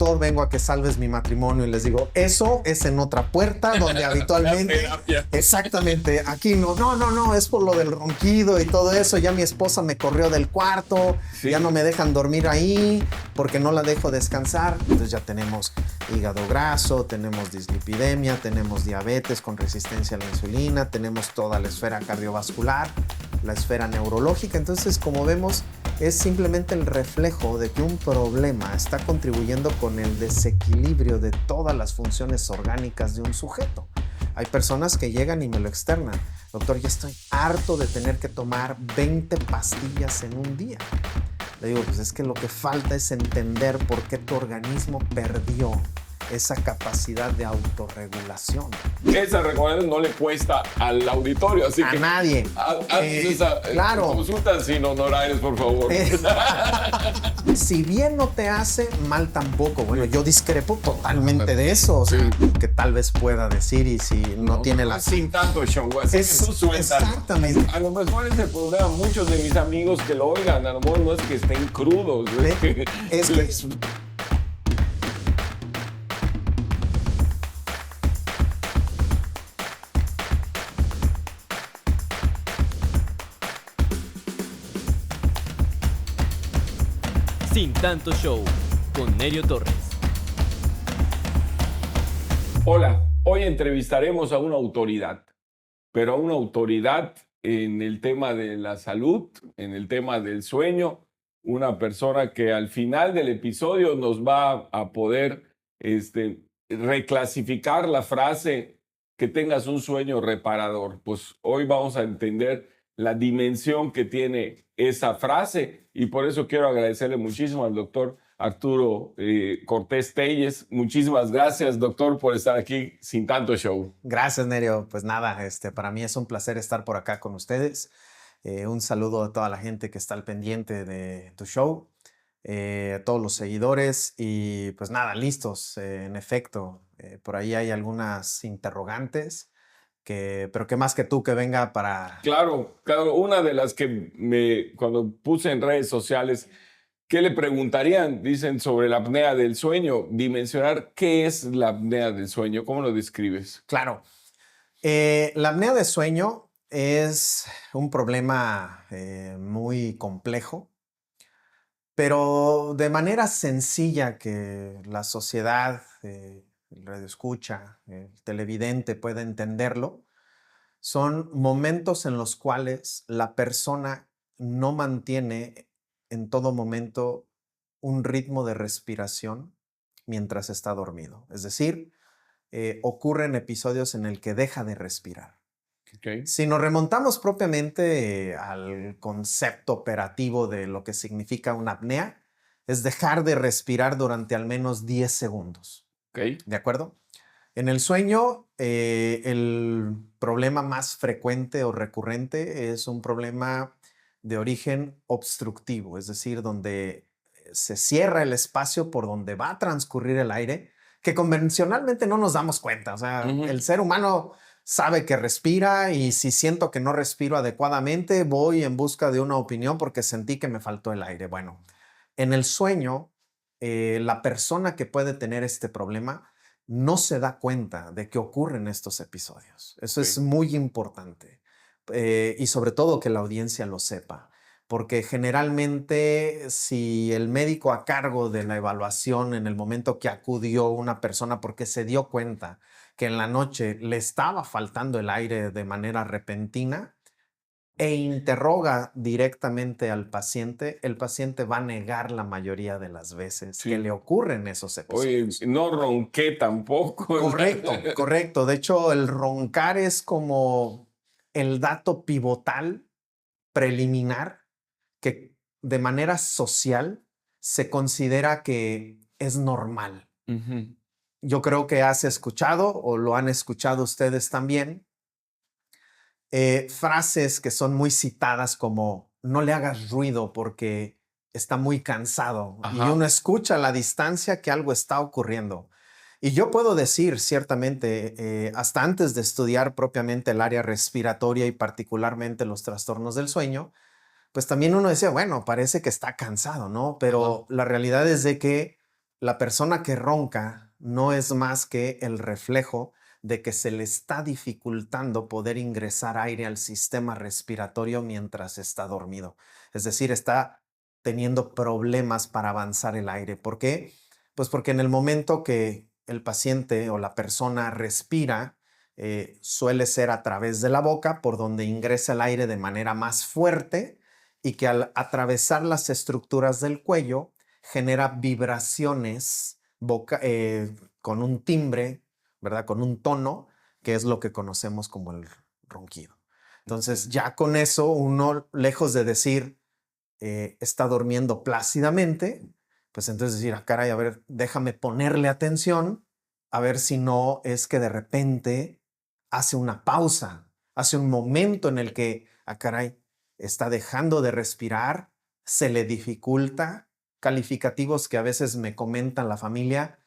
doctor, vengo a que salves mi matrimonio. Y les digo, eso es en otra puerta donde habitualmente... Exactamente, aquí no, es por lo del ronquido y todo eso. Ya mi esposa me corrió del cuarto, ya no me dejan dormir ahí porque no la dejo descansar. Entonces ya tenemos hígado graso, tenemos dislipidemia, tenemos diabetes con resistencia a la insulina, tenemos toda la esfera cardiovascular, la esfera neurológica. Entonces, como vemos, es simplemente el reflejo de que un problema está contribuyendo con el desequilibrio de todas las funciones orgánicas de un sujeto. Hay personas que llegan y me lo externan. Doctor, ya estoy harto de tener que tomar 20 pastillas en un día. Le digo, pues es que lo que falta es entender por qué tu organismo perdió esa capacidad de autorregulación. Esa recomendación no le cuesta al auditorio, así a que... nadie. Claro. Consultas sin honorarios, por favor. Si bien no te hace, mal tampoco. Bueno, yo discrepo totalmente de eso. O sea, que tal vez pueda decir y si no tiene la... Sin tanto show, así que tú sueltas. Exactamente. A lo mejor es el problema. Muchos de mis amigos que lo oigan, a lo mejor no es que estén crudos. Es que... Sin Tanto Show, con Nerio Torres. Hola, hoy entrevistaremos a una autoridad, pero a una autoridad en el tema de la salud, en el tema del sueño, una persona que al final del episodio nos va a poder reclasificar la frase que tengas un sueño reparador. Pues hoy vamos a entender la dimensión que tiene esa frase y por eso quiero agradecerle muchísimo al doctor Arturo Cortés Telles. Muchísimas gracias, doctor, por estar aquí Sin Tanto Show. Gracias, Nerio. Pues nada, para mí es un placer estar por acá con ustedes. Un saludo a toda la gente que está al pendiente de tu show, a todos los seguidores y pues nada, listos. En efecto, por ahí hay algunas interrogantes. Pero que más que tú que venga para... Claro, una de las que cuando puse en redes sociales, ¿qué le preguntarían? Dicen sobre la apnea del sueño, dimensionar qué es la apnea del sueño, ¿cómo lo describes? Claro, la apnea de sueño es un problema muy complejo, pero de manera sencilla que la sociedad... el radioescucha, el televidente puede entenderlo, son momentos en los cuales la persona no mantiene en todo momento un ritmo de respiración mientras está dormido. Es decir, ocurren episodios en el que deja de respirar. Okay. Si nos remontamos propiamente al concepto operativo de lo que significa una apnea, es dejar de respirar durante al menos 10 segundos. Okay. ¿De acuerdo? En el sueño, el problema más frecuente o recurrente es un problema de origen obstructivo, es decir, donde se cierra el espacio por donde va a transcurrir el aire, que convencionalmente no nos damos cuenta. O sea, el ser humano sabe que respira y si siento que no respiro adecuadamente, voy en busca de una opinión porque sentí que me faltó el aire. Bueno, en el sueño, la persona que puede tener este problema no se da cuenta de que ocurren estos episodios. Eso es muy importante. Y sobre todo que la audiencia lo sepa. Porque generalmente si el médico a cargo de la evaluación en el momento que acudió una persona porque se dio cuenta que en la noche le estaba faltando el aire de manera repentina, e interroga directamente al paciente, el paciente va a negar la mayoría de las veces que le ocurren esos episodios. Oye, no ronqué tampoco. Correcto. De hecho, el roncar es como el dato pivotal preliminar que de manera social se considera que es normal. Yo creo que has escuchado o lo han escuchado ustedes también. Frases que son muy citadas como no le hagas ruido porque está muy cansado. Ajá. Y uno escucha a la distancia que algo está ocurriendo. Y yo puedo decir ciertamente, hasta antes de estudiar propiamente el área respiratoria y particularmente los trastornos del sueño, pues también uno decía, bueno, parece que está cansado, ¿no? Pero la realidad es de que la persona que ronca no es más que el reflejo de que se le está dificultando poder ingresar aire al sistema respiratorio mientras está dormido. Es decir, está teniendo problemas para avanzar el aire. ¿Por qué? Pues porque en el momento que el paciente o la persona respira, suele ser a través de la boca por donde ingresa el aire de manera más fuerte y que al atravesar las estructuras del cuello genera vibraciones con un timbre, ¿verdad? Con un tono, que es lo que conocemos como el ronquido. Entonces, ya con eso, uno, lejos de decir, está durmiendo plácidamente, pues entonces decir, caray, a ver, déjame ponerle atención, a ver si no es que de repente hace una pausa, hace un momento en el que, caray, está dejando de respirar, se le dificulta, calificativos que a veces me comentan la familia,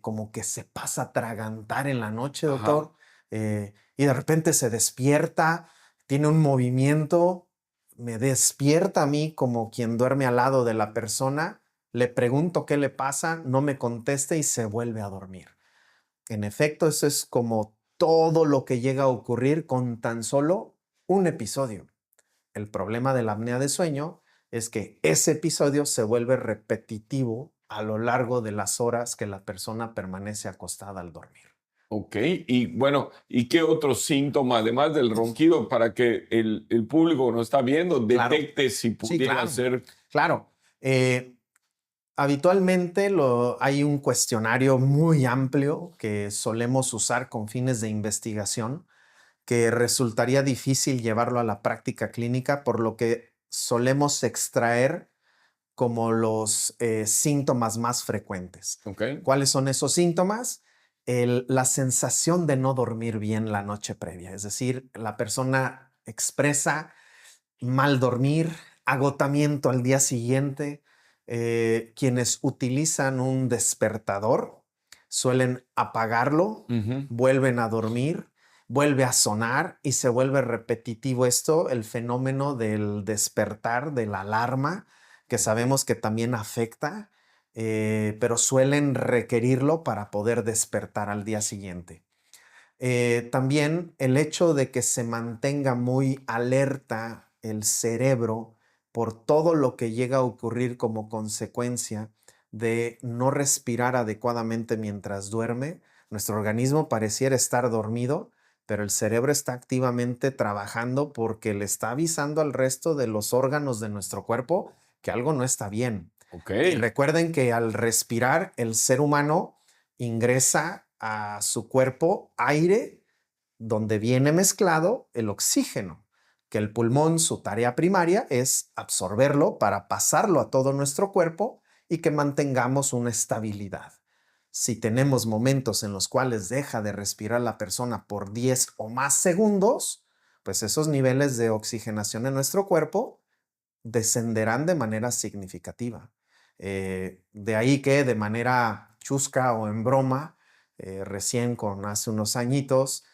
como que se pasa a atragantar en la noche, doctor, y de repente se despierta, tiene un movimiento, me despierta a mí como quien duerme al lado de la persona, le pregunto qué le pasa, no me contesta y se vuelve a dormir. En efecto, eso es como todo lo que llega a ocurrir con tan solo un episodio. El problema de la apnea de sueño es que ese episodio se vuelve repetitivo a lo largo de las horas que la persona permanece acostada al dormir. Ok, y bueno, ¿y qué otros síntomas, además del ronquido, para que el público que nos está viendo Claro. detecte si pudiera claro. ser? Claro. Habitualmente hay un cuestionario muy amplio que solemos usar con fines de investigación que resultaría difícil llevarlo a la práctica clínica, por lo que solemos extraer como los síntomas más frecuentes. Okay. ¿Cuáles son esos síntomas? La sensación de no dormir bien la noche previa, es decir, la persona expresa mal dormir, agotamiento al día siguiente. Quienes utilizan un despertador suelen apagarlo, vuelven a dormir, vuelve a sonar y se vuelve repetitivo esto, el fenómeno del despertar, de la alarma, que sabemos que también afecta, pero suelen requerirlo para poder despertar al día siguiente. También el hecho de que se mantenga muy alerta el cerebro por todo lo que llega a ocurrir como consecuencia de no respirar adecuadamente mientras duerme. Nuestro organismo pareciera estar dormido, pero el cerebro está activamente trabajando porque le está avisando al resto de los órganos de nuestro cuerpo que algo no está bien. Okay. Y recuerden que al respirar, el ser humano ingresa a su cuerpo aire donde viene mezclado el oxígeno, que el pulmón, su tarea primaria es absorberlo para pasarlo a todo nuestro cuerpo y que mantengamos una estabilidad. Si tenemos momentos en los cuales deja de respirar la persona por 10 o más segundos, pues esos niveles de oxigenación en nuestro cuerpo descenderán de manera significativa. De ahí que de manera chusca o en broma, recién hace unos añitos,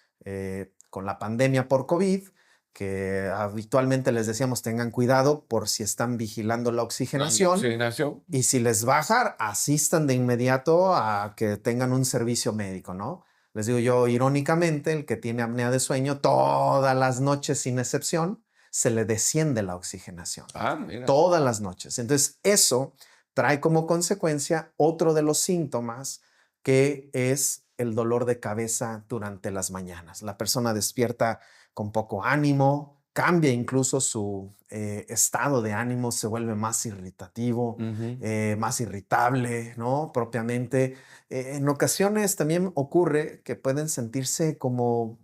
con la pandemia por COVID, que habitualmente les decíamos tengan cuidado por si están vigilando la oxigenación. Y si les baja, asistan de inmediato a que tengan un servicio médico, ¿no? Les digo yo, irónicamente, el que tiene apnea de sueño, todas las noches sin excepción, se le desciende la oxigenación. Mira. Todas las noches. Entonces, eso trae como consecuencia otro de los síntomas, que es el dolor de cabeza durante las mañanas. La persona despierta con poco ánimo, cambia incluso su estado de ánimo, se vuelve más irritativo, más irritable, ¿no? Propiamente. En ocasiones también ocurre que pueden sentirse como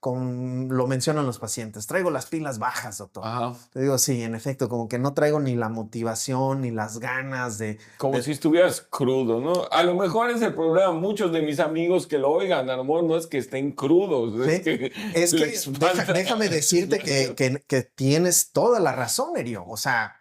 lo mencionan los pacientes, traigo las pilas bajas, doctor. Te digo, sí, en efecto, como que no traigo ni la motivación ni las ganas de... Como si estuvieras crudo, ¿no? A lo mejor es el problema, muchos de mis amigos que lo oigan, a lo mejor no es que estén crudos, ¿sí? Es que déjame decirte que tienes toda la razón, Nerio. O sea,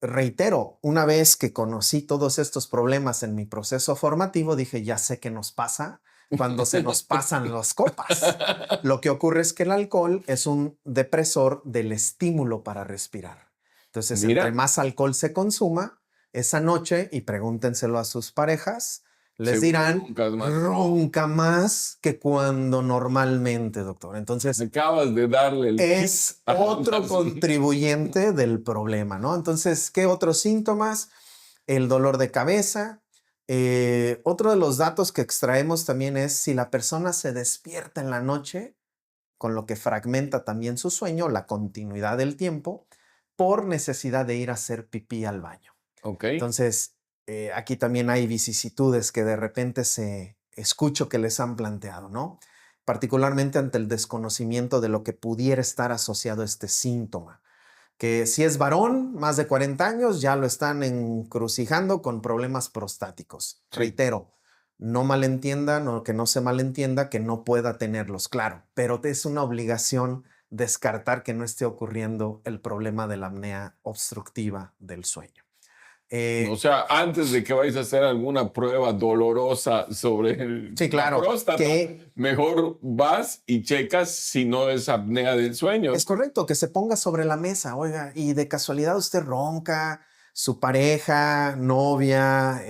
reitero, una vez que conocí todos estos problemas en mi proceso formativo, dije, ya sé qué nos pasa cuando se nos pasan las copas. Lo que ocurre es que el alcohol es un depresor del estímulo para respirar. Entonces, entre más alcohol se consuma, esa noche, y pregúntenselo a sus parejas, les Seguro dirán, roncas más. ronca más que cuando normalmente, doctor. Entonces, Acabas de darle el es kit a otro las- contribuyente del problema, ¿no? Entonces, ¿qué otros síntomas? El dolor de cabeza. Otro de los datos que extraemos también es si la persona se despierta en la noche, con lo que fragmenta también su sueño, la continuidad del tiempo, por necesidad de ir a hacer pipí al baño. Ok. Entonces, aquí también hay vicisitudes que de repente escucho que les han planteado, ¿no? Particularmente ante el desconocimiento de lo que pudiera estar asociado a este síntoma. Que si es varón, más de 40 años, ya lo están encrucijando con problemas prostáticos. Sí. Reitero, no malentiendan o que no se malentienda que no pueda tenerlos, claro, pero es una obligación descartar que no esté ocurriendo el problema de la apnea obstructiva del sueño. O sea, antes de que vayas a hacer alguna prueba dolorosa sobre Sí, la claro, próstata, que mejor vas y checas si no es apnea del sueño. es correcto que se ponga sobre la mesa, oiga, y de casualidad usted ronca, su pareja, novia,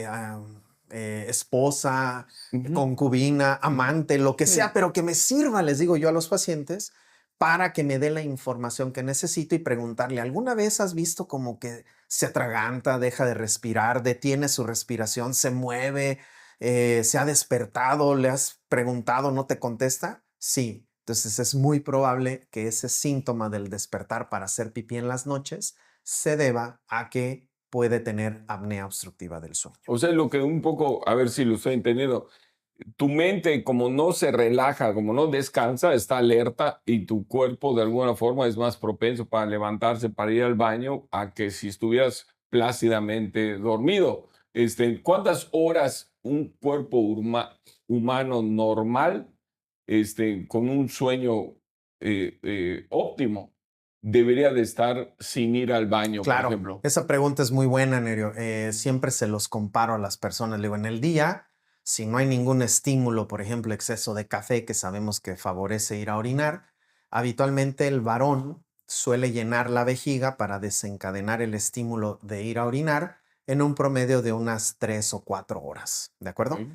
esposa, Ujú. concubina, amante, lo que Sí. sea, pero que me sirva, les digo yo a los pacientes, para que me dé la información que necesito y preguntarle, ¿alguna vez has visto como que se atraganta, deja de respirar, detiene su respiración, se mueve, se ha despertado, le has preguntado, no te contesta? Sí. Entonces es muy probable que ese síntoma del despertar para hacer pipí en las noches se deba a que puede tener apnea obstructiva del sueño. O sea, lo que un poco, a ver si lo estoy entendiendo, tu mente como no se relaja, como no descansa, está alerta y tu cuerpo de alguna forma es más propenso para levantarse, para ir al baño, a que si estuvieras plácidamente dormido. ¿Cuántas horas un cuerpo humano normal, con un sueño óptimo, debería de estar sin ir al baño, por Claro, ejemplo? esa pregunta es muy buena, Nerio. Siempre se los comparo a las personas. Le digo, en el día, si no hay ningún estímulo, por ejemplo, exceso de café, que sabemos que favorece ir a orinar, habitualmente el varón suele llenar la vejiga para desencadenar el estímulo de ir a orinar en un promedio de unas 3 o 4 horas. ¿De acuerdo? ¿Sí?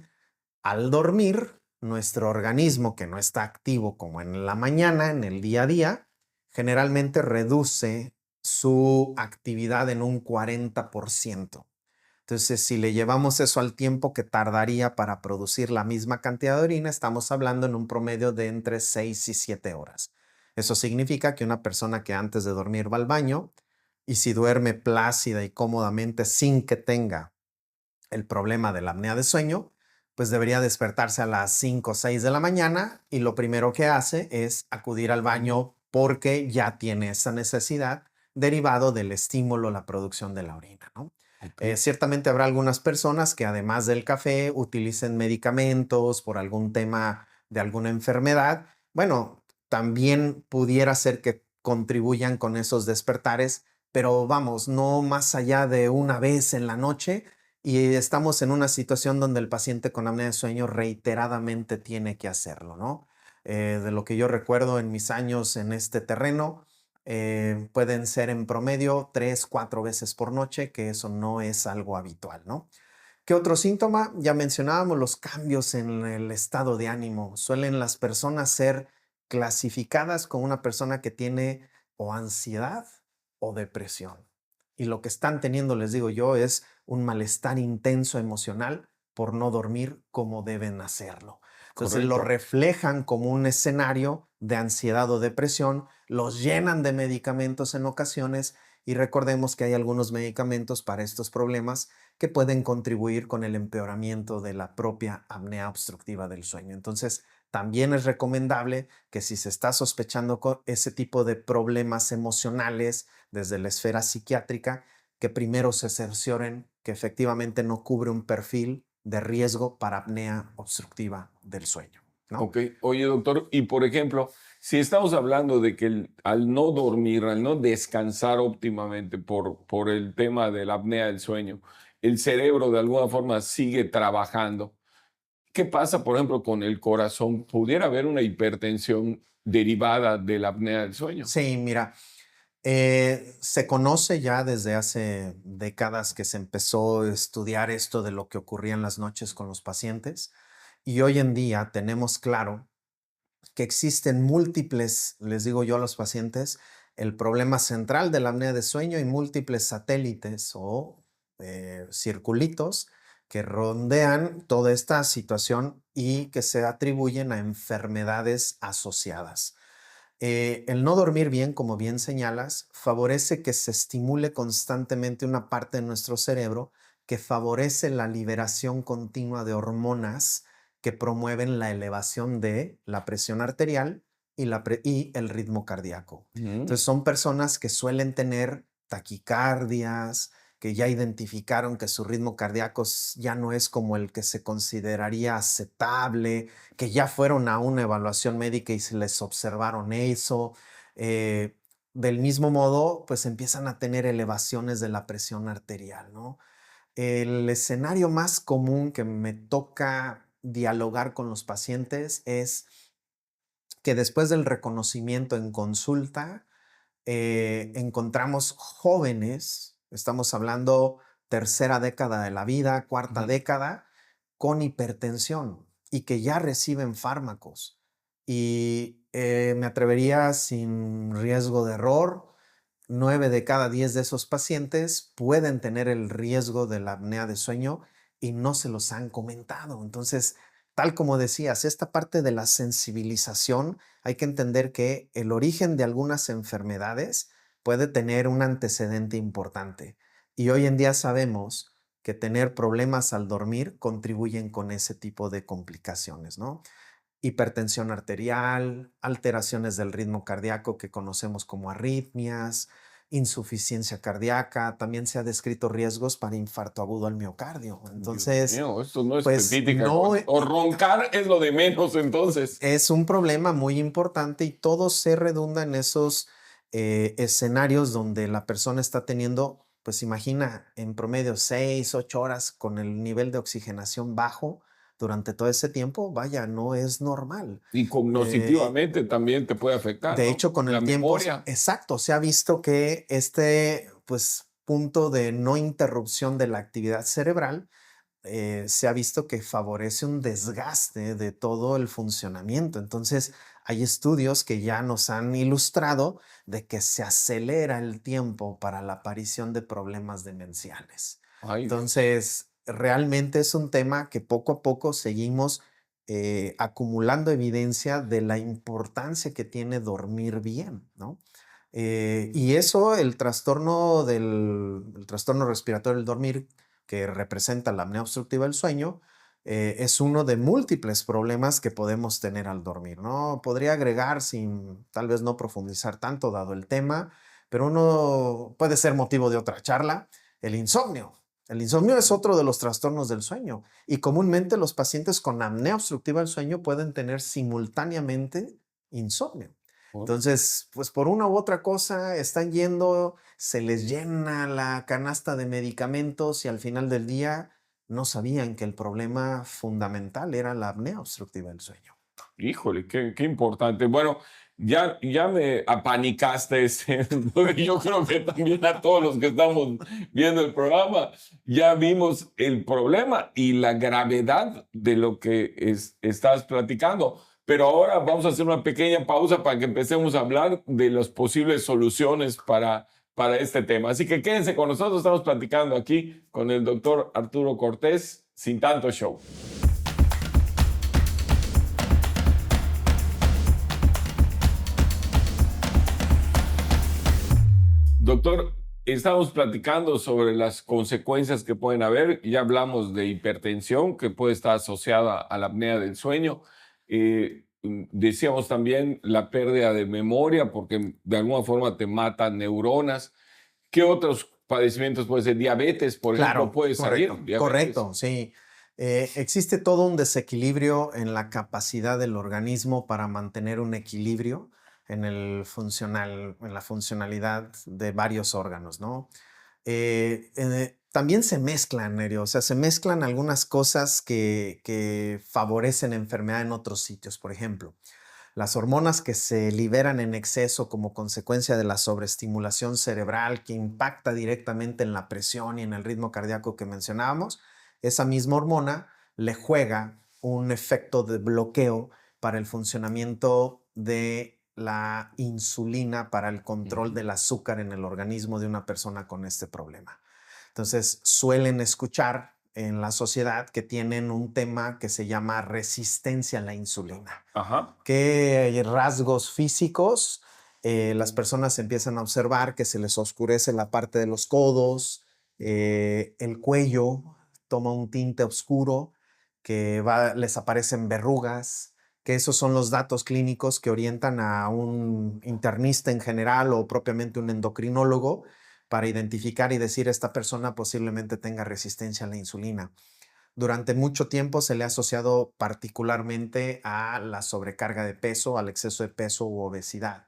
Al dormir, nuestro organismo, que no está activo como en la mañana, en el día a día, generalmente reduce su actividad en un 40%. Entonces, si le llevamos eso al tiempo que tardaría para producir la misma cantidad de orina, estamos hablando en un promedio de entre 6 y 7 horas. Eso significa que una persona que antes de dormir va al baño y si duerme plácida y cómodamente sin que tenga el problema de la apnea de sueño, pues debería despertarse a las 5 o 6 de la mañana y lo primero que hace es acudir al baño porque ya tiene esa necesidad derivado del estímulo, la producción de la orina, ¿no? Ok. Ciertamente habrá algunas personas que además del café utilicen medicamentos por algún tema de alguna enfermedad. Bueno, también pudiera ser que contribuyan con esos despertares, pero vamos, no más allá de una vez en la noche, y estamos en una situación donde el paciente con apnea de sueño reiteradamente tiene que hacerlo, ¿no? De lo que yo recuerdo en mis años en este terreno, pueden ser en promedio 3, 4 veces por noche, que eso no es algo habitual, ¿no? ¿Qué otro síntoma? Ya mencionábamos los cambios en el estado de ánimo. Suelen las personas ser clasificadas como una persona que tiene o ansiedad o depresión. Y lo que están teniendo, les digo yo, es un malestar intenso emocional por no dormir como deben hacerlo. Entonces lo Correcto. reflejan como un escenario de ansiedad o depresión, los llenan de medicamentos en ocasiones y recordemos que hay algunos medicamentos para estos problemas que pueden contribuir con el empeoramiento de la propia apnea obstructiva del sueño. Entonces, también es recomendable que si se está sospechando con ese tipo de problemas emocionales desde la esfera psiquiátrica, que primero se cercioren que efectivamente no cubre un perfil de riesgo para apnea obstructiva del sueño, ¿no? Ok, oye doctor, y por ejemplo, si estamos hablando de que al no dormir, al no descansar óptimamente por el tema de la apnea del sueño, el cerebro de alguna forma sigue trabajando. ¿Qué pasa, por ejemplo, con el corazón? ¿Pudiera haber una hipertensión derivada de la apnea del sueño? Sí, mira, Se conoce ya desde hace décadas que se empezó a estudiar esto de lo que ocurría en las noches con los pacientes y hoy en día tenemos claro que existen múltiples, les digo yo a los pacientes, el problema central de la apnea de sueño y múltiples satélites o circulitos que rondean toda esta situación y que se atribuyen a enfermedades asociadas. El no dormir bien, como bien señalas, favorece que se estimule constantemente una parte de nuestro cerebro que favorece la liberación continua de hormonas que promueven la elevación de la presión arterial y el ritmo cardíaco. Mm. Entonces son personas que suelen tener taquicardias, que ya identificaron que su ritmo cardíaco ya no es como el que se consideraría aceptable, que ya fueron a una evaluación médica y se les observaron eso. Eh, del mismo modo, pues empiezan a tener elevaciones de la presión arterial, ¿no? El escenario más común que me toca dialogar con los pacientes es que después del reconocimiento en consulta, encontramos jóvenes, estamos hablando tercera década de la vida, cuarta década, con hipertensión y que ya reciben fármacos. Y me atrevería sin riesgo de error, 9 de cada 10 de esos pacientes pueden tener el riesgo de la apnea de sueño y no se los han comentado. Entonces, tal como decías, esta parte de la sensibilización, hay que entender que el origen de algunas enfermedades puede tener un antecedente importante. Y hoy en día sabemos que tener problemas al dormir contribuyen con ese tipo de complicaciones, ¿no? Hipertensión arterial, alteraciones del ritmo cardíaco que conocemos como arritmias, insuficiencia cardíaca, también se ha descrito riesgos para infarto agudo al miocardio. Dios Entonces, mío, esto no es pues pepitica. no O roncar es lo de menos entonces. es un problema muy importante y todo se redunda en esos escenarios donde la persona está teniendo, pues imagina, en promedio 6, 8 horas con el nivel de oxigenación bajo durante todo ese tiempo, vaya, no es normal. Y cognitivamente también te puede afectar, De ¿no? hecho, con La el tiempo, memoria. exacto, se ha visto que este, pues, punto de no interrupción de la actividad cerebral se ha visto que favorece un desgaste de todo el funcionamiento. Entonces, hay estudios que ya nos han ilustrado de que se acelera el tiempo para la aparición de problemas demenciales. Ay, Dios. Entonces, realmente es un tema que poco a poco seguimos acumulando evidencia de la importancia que tiene dormir bien, ¿no? Y eso, el trastorno respiratorio del dormir, que representa la apnea obstructiva del sueño, es uno de múltiples problemas que podemos tener al dormir, ¿no? Podría agregar, sin tal vez no profundizar tanto dado el tema, pero uno puede ser motivo de otra charla, el insomnio. El insomnio es otro de los trastornos del sueño y comúnmente los pacientes con apnea obstructiva del sueño pueden tener simultáneamente insomnio. Entonces, pues por una u otra cosa están yendo, se les llena la canasta de medicamentos y al final del día no sabían que el problema fundamental era la apnea obstructiva del sueño. Híjole, qué importante. Bueno, ya me apanicaste. Yo creo que también a todos los que estamos viendo el programa, ya vimos el problema y la gravedad de lo que estás platicando. Pero ahora vamos a hacer una pequeña pausa para que empecemos a hablar de las posibles soluciones para este tema. Así que quédense con nosotros, estamos platicando aquí con el doctor Arturo Cortés, sin tanto show. Doctor, estamos platicando sobre las consecuencias que pueden haber. Ya hablamos de hipertensión que puede estar asociada a la apnea del sueño. Decíamos también la pérdida de memoria porque de alguna forma te matan neuronas. ¿Qué otros padecimientos puede ser? Diabetes, por ejemplo, puede salir. Diabetes. Correcto, sí. Existe todo un desequilibrio en la capacidad del organismo para mantener un equilibrio en la funcionalidad de varios órganos, ¿no? También se mezclan, Nerio, o sea, se mezclan algunas cosas que favorecen enfermedad en otros sitios. Por ejemplo, Las hormonas que se liberan en exceso como consecuencia de la sobreestimulación cerebral que impacta directamente en la presión y en el ritmo cardíaco que mencionábamos, esa misma hormona le juega un efecto de bloqueo para el funcionamiento de la insulina para el control del azúcar en el organismo de una persona con este problema. Entonces, suelen escuchar en la sociedad que tienen un tema que se llama resistencia a la insulina. Ajá. ¿Qué rasgos físicos? Las personas empiezan a observar que se les oscurece la parte de los codos, el cuello toma un tinte oscuro, que les aparecen verrugas, que esos son los datos clínicos que orientan a un internista en general o propiamente un endocrinólogo para identificar y decir esta persona posiblemente tenga resistencia a la insulina. Durante mucho tiempo se le ha asociado particularmente a la sobrecarga de peso, al exceso de peso u obesidad.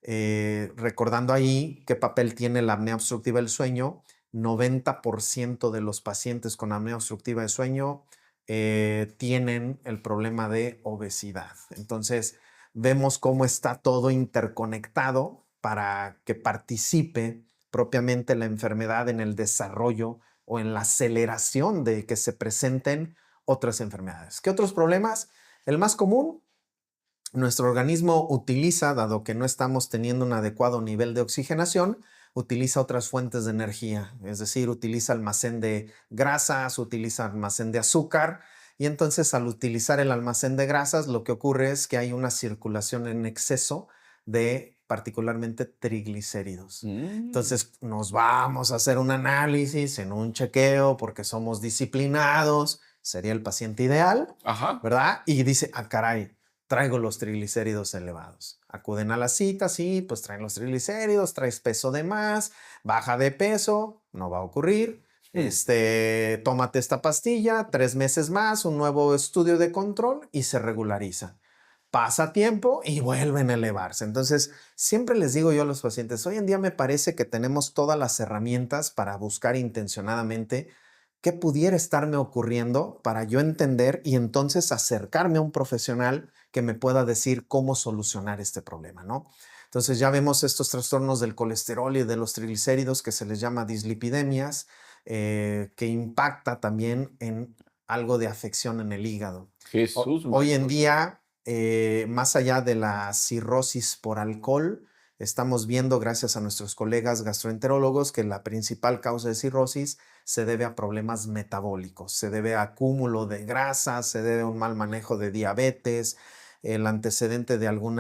Recordando ahí qué papel tiene la apnea obstructiva del sueño, 90% de los pacientes con apnea obstructiva del sueño tienen el problema de obesidad. Entonces, vemos cómo está todo interconectado para que participe propiamente la enfermedad en el desarrollo o en la aceleración de que se presenten otras enfermedades. ¿Qué otros problemas? El más común, nuestro organismo utiliza, dado que no estamos teniendo un adecuado nivel de oxigenación, utiliza otras fuentes de energía, es decir, utiliza almacén de grasas, utiliza almacén de azúcar, y entonces al utilizar el almacén de grasas, lo que ocurre es que hay una circulación en exceso de particularmente triglicéridos. Entonces nos vamos a hacer un análisis en un chequeo porque somos disciplinados, sería el paciente ideal, Ajá. ¿verdad? Y dice, ah, caray, traigo los triglicéridos elevados. Acuden a la cita, sí, pues traen los triglicéridos, traes peso de más, baja de peso, no va a ocurrir. Tómate esta pastilla, 3 meses más, un nuevo estudio de control y se regulariza. Pasa tiempo y vuelven a elevarse. Entonces, siempre les digo yo a los pacientes, hoy en día me parece que tenemos todas las herramientas para buscar intencionadamente qué pudiera estarme ocurriendo para yo entender y entonces acercarme a un profesional que me pueda decir cómo solucionar este problema, ¿no? Entonces ya vemos estos trastornos del colesterol y de los triglicéridos que se les llama dislipidemias, que impacta también en algo de afección en el hígado. Jesús, Hoy en mano. día, más allá de la cirrosis por alcohol, estamos viendo, gracias a nuestros colegas gastroenterólogos, que la principal causa de cirrosis se debe a problemas metabólicos, se debe a acúmulo de grasa, se debe a un mal manejo de diabetes, el antecedente de algún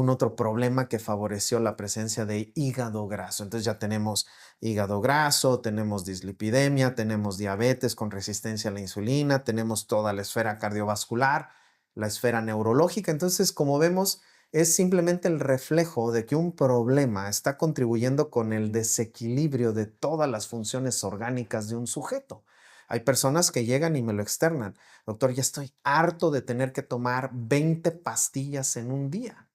otro problema que favoreció la presencia de hígado graso. Entonces ya tenemos hígado graso, tenemos dislipidemia, tenemos diabetes con resistencia a la insulina, tenemos toda la esfera cardiovascular, la esfera neurológica. Entonces, como vemos, es simplemente el reflejo de que un problema está contribuyendo con el desequilibrio de todas las funciones orgánicas de un sujeto. Hay personas que llegan y me lo externan. Doctor, ya estoy harto de tener que tomar 20 pastillas en un día.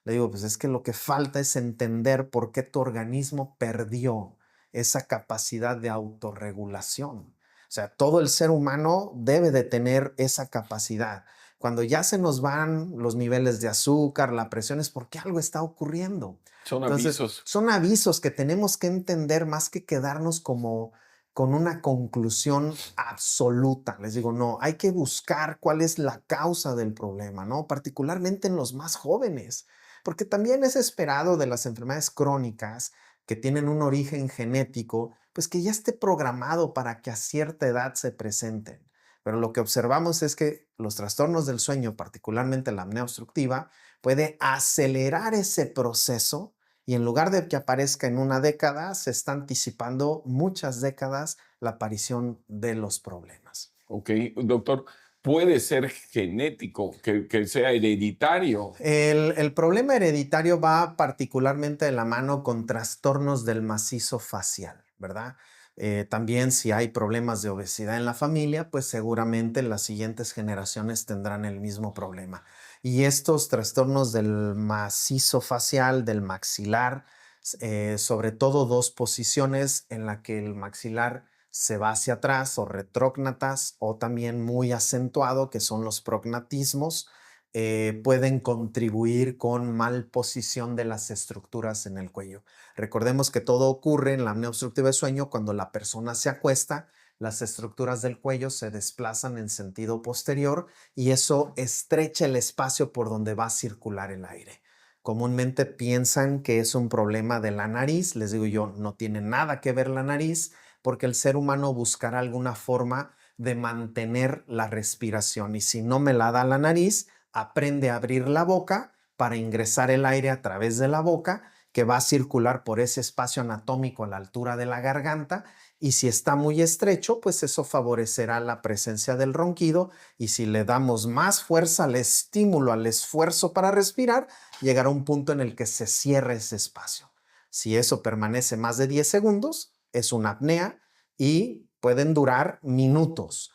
Le digo, pues es que lo que falta es entender por qué tu organismo perdió esa capacidad de autorregulación. O sea, todo el ser humano debe de tener esa capacidad. Cuando ya se nos van los niveles de azúcar, la presión, es porque algo está ocurriendo. Son Entonces, avisos. son avisos que tenemos que entender más que quedarnos como con una conclusión absoluta. Les digo, no, hay que buscar cuál es la causa del problema, ¿no? Particularmente en los más jóvenes, porque también es esperado de las enfermedades crónicas que tienen un origen genético, pues que ya esté programado para que a cierta edad se presenten. Pero lo que observamos es que los trastornos del sueño, particularmente la apnea obstructiva, puede acelerar ese proceso y en lugar de que aparezca en una década, se está anticipando muchas décadas la aparición de los problemas. Ok, doctor, puede ser genético, que sea hereditario. El problema hereditario va particularmente de la mano con trastornos del macizo facial, ¿verdad? También si hay problemas de obesidad en la familia, pues seguramente las siguientes generaciones tendrán el mismo problema. Y estos trastornos del macizo facial, del maxilar, sobre todo dos posiciones en la que el maxilar se va hacia atrás o retrógnatas o también muy acentuado, que son los prognatismos, pueden contribuir con malposición de las estructuras en el cuello. Recordemos que todo ocurre en la apnea obstructiva de sueño cuando la persona se acuesta, las estructuras del cuello se desplazan en sentido posterior y eso estrecha el espacio por donde va a circular el aire. Comúnmente piensan que es un problema de la nariz. Les digo yo, no tiene nada que ver la nariz porque el ser humano buscará alguna forma de mantener la respiración y si no me la da la nariz, aprende a abrir la boca para ingresar el aire a través de la boca que va a circular por ese espacio anatómico a la altura de la garganta y si está muy estrecho, pues eso favorecerá la presencia del ronquido y si le damos más fuerza al estímulo, al esfuerzo para respirar, llegará un punto en el que se cierre ese espacio. Si eso permanece más de 10 segundos, es una apnea y pueden durar minutos.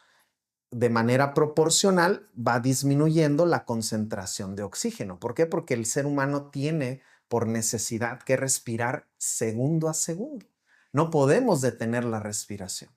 De manera proporcional va disminuyendo la concentración de oxígeno. ¿Por qué? Porque el ser humano tiene por necesidad que respirar segundo a segundo. No podemos detener la respiración.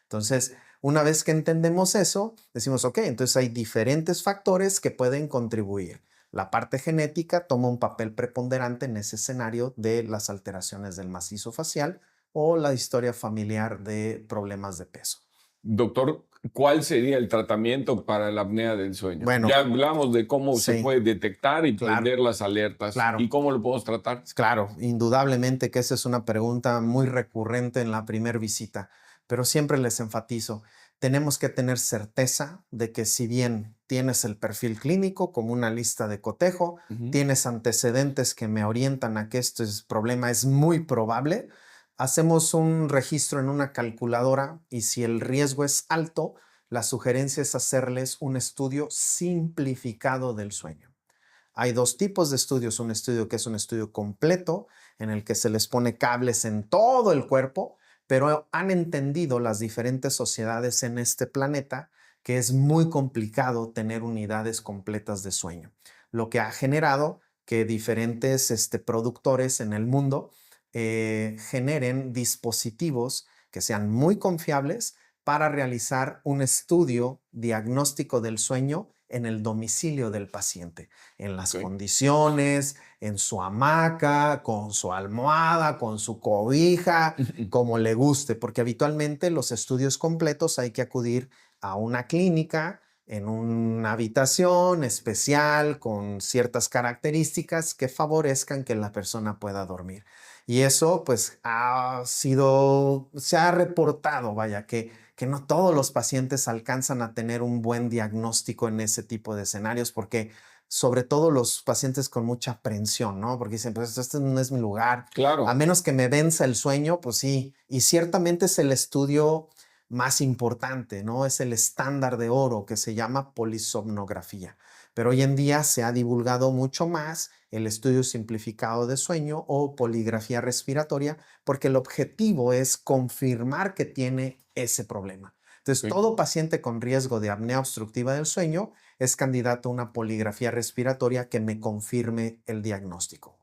Entonces, una vez que entendemos eso, decimos, ok, entonces hay diferentes factores que pueden contribuir. La parte genética toma un papel preponderante en ese escenario de las alteraciones del macizo facial o la historia familiar de problemas de peso. Doctor, ¿cuál sería el tratamiento para la apnea del sueño? Bueno, ya hablamos de cómo se sí, puede detectar y claro, prender las alertas. claro. ¿Y cómo lo podemos tratar? Claro, indudablemente que esa es una pregunta muy recurrente en la primera visita, pero siempre les enfatizo, tenemos que tener certeza de que si bien tienes el perfil clínico como una lista de cotejo, tienes antecedentes que me orientan a que este problema es muy probable, hacemos un registro en una calculadora y si el riesgo es alto, la sugerencia es hacerles un estudio simplificado del sueño. Hay dos tipos de estudios, un estudio que es un estudio completo en el que se les pone cables en todo el cuerpo, pero han entendido las diferentes sociedades en este planeta que es muy complicado tener unidades completas de sueño, lo que ha generado que diferentes productores en el mundo generen dispositivos que sean muy confiables para realizar un estudio diagnóstico del sueño en el domicilio del paciente, en las condiciones, en su hamaca, con su almohada, con su cobija, como le guste, porque habitualmente los estudios completos hay que acudir a una clínica en una habitación especial con ciertas características que favorezcan que la persona pueda dormir. Y eso pues se ha reportado, vaya, que no todos los pacientes alcanzan a tener un buen diagnóstico en ese tipo de escenarios, porque sobre todo los pacientes con mucha aprensión, ¿no? Porque dicen, pues este no es mi lugar. Claro. A menos que me venza el sueño, pues sí. Y ciertamente es el estudio más importante, ¿no? Es el estándar de oro que se llama polisomnografía. Pero hoy en día se ha divulgado mucho más el estudio simplificado de sueño o poligrafía respiratoria, porque el objetivo es confirmar que tiene ese problema. Entonces, todo paciente con riesgo de apnea obstructiva del sueño es candidato a una poligrafía respiratoria que me confirme el diagnóstico.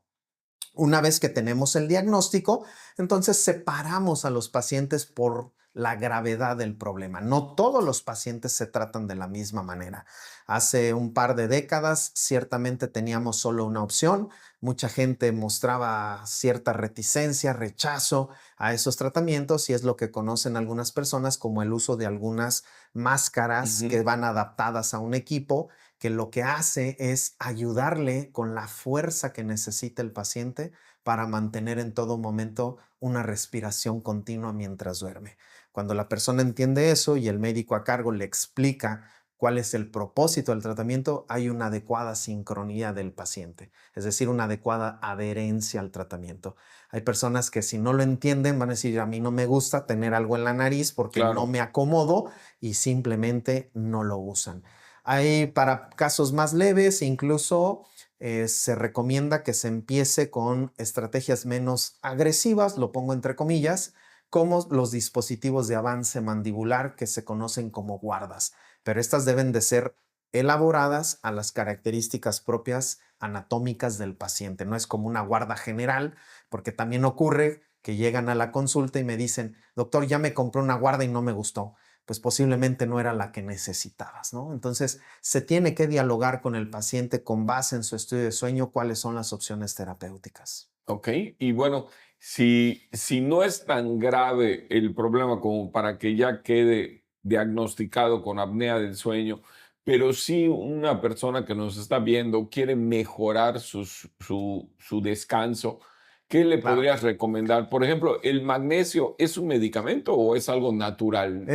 Una vez que tenemos el diagnóstico, entonces separamos a los pacientes por la gravedad del problema. No todos los pacientes se tratan de la misma manera. Hace un par de décadas ciertamente teníamos solo una opción. Mucha gente mostraba cierta reticencia, rechazo a esos tratamientos y es lo que conocen algunas personas como el uso de algunas máscaras que van adaptadas a un equipo que lo que hace es ayudarle con la fuerza que necesita el paciente para mantener en todo momento una respiración continua mientras duerme. Cuando la persona entiende eso y el médico a cargo le explica cuál es el propósito del tratamiento, hay una adecuada sincronía del paciente, es decir, una adecuada adherencia al tratamiento. Hay personas que si no lo entienden van a decir, a mí no me gusta tener algo en la nariz porque no me acomodo y simplemente no lo usan. Hay para casos más leves, incluso se recomienda que se empiece con estrategias menos agresivas, lo pongo entre comillas, como los dispositivos de avance mandibular que se conocen como guardas, pero estas deben de ser elaboradas a las características propias anatómicas del paciente. No es como una guarda general, porque también ocurre que llegan a la consulta y me dicen, doctor, ya me compré una guarda y no me gustó. pues posiblemente no era la que necesitabas, ¿no? Entonces, se tiene que dialogar con el paciente con base en su estudio de sueño cuáles son las opciones terapéuticas. Ok, y bueno, si no es tan grave el problema como para que ya quede diagnosticado con apnea del sueño, pero si una persona que nos está viendo quiere mejorar su descanso, ¿qué le Claro. podrías recomendar? Por ejemplo, ¿el magnesio es un medicamento o es algo natural?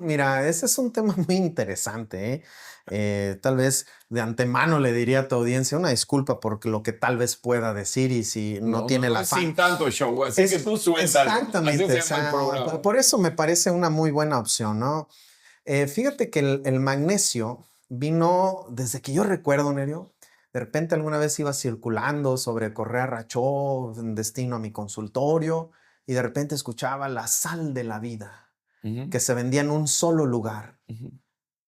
Mira, ese es un tema muy interesante, ¿eh? Tal vez de antemano le diría a tu audiencia una disculpa por lo que tal vez pueda decir y si no tiene la es sin tanto show, así que tú suéltalo. Exactamente, Así o se llama el sea, programa. por eso me parece una muy buena opción, ¿no? Fíjate que el magnesio vino desde que yo recuerdo, Nerio. De repente alguna vez iba circulando sobre Correa Rachó en destino a mi consultorio y de repente escuchaba la sal de la vida Ujú, que se vendía en un solo lugar. ujú.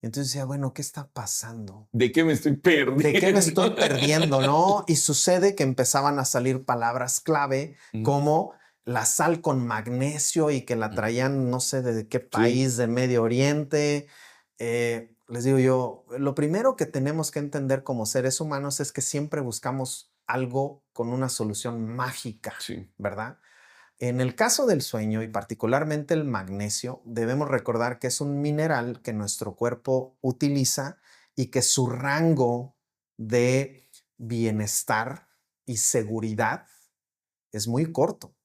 Entonces decía, bueno, ¿qué está pasando? ¿De qué me estoy ¿De qué me estoy perdiendo? perdiendo, no? Y sucede que empezaban a salir palabras clave Ujú, como la sal con magnesio y que la ujú. traían no sé de qué Sí, país del Medio Oriente. Les digo yo, lo primero que tenemos que entender como seres humanos es que siempre buscamos algo con una solución mágica, sí. ¿verdad? En el caso del sueño y particularmente el magnesio, debemos recordar que es un mineral que nuestro cuerpo utiliza y que su rango de bienestar y seguridad es muy corto.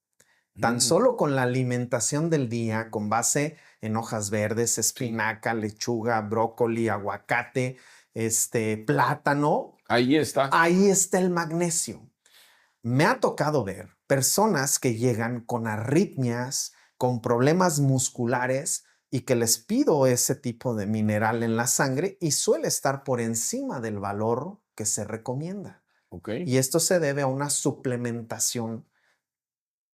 Tan Mm, solo con la alimentación del día, con base en hojas verdes, sí. espinaca, lechuga, brócoli, aguacate, plátano, Ahí está. ahí está el magnesio. Me ha tocado ver personas que llegan con arritmias, con problemas musculares y que les pido ese tipo de mineral en la sangre y suele estar por encima del valor que se recomienda. Ok. Y esto se debe a una suplementación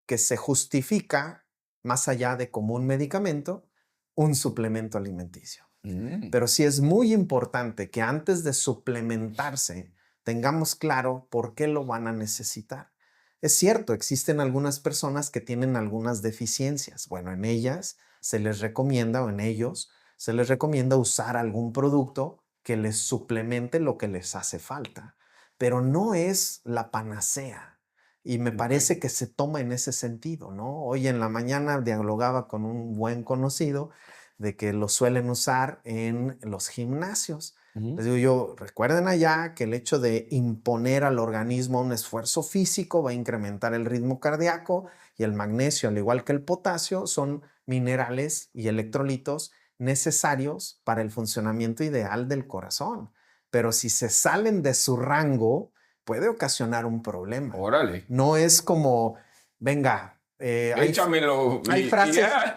que se justifica más allá de como un medicamento, un suplemento alimenticio. Mm, Pero sí es muy importante que antes de suplementarse tengamos claro por qué lo van a necesitar. Es cierto, existen algunas personas que tienen algunas deficiencias. Bueno, en ellas se les recomienda o en ellos se les recomienda usar algún producto que les suplemente lo que les hace falta, pero no es la panacea. Y me ok. parece que se toma en ese sentido, ¿no? Hoy en la mañana dialogaba con un buen conocido de que lo suelen usar en los gimnasios. Ujú. Les digo yo, recuerden allá que el hecho de imponer al organismo un esfuerzo físico va a incrementar el ritmo cardíaco y el magnesio, al igual que el potasio, son minerales y electrolitos necesarios para el funcionamiento ideal del corazón. Pero si se salen de su rango, puede ocasionar un problema. Órale. No es como, venga, Échamelo hay y frases, ya.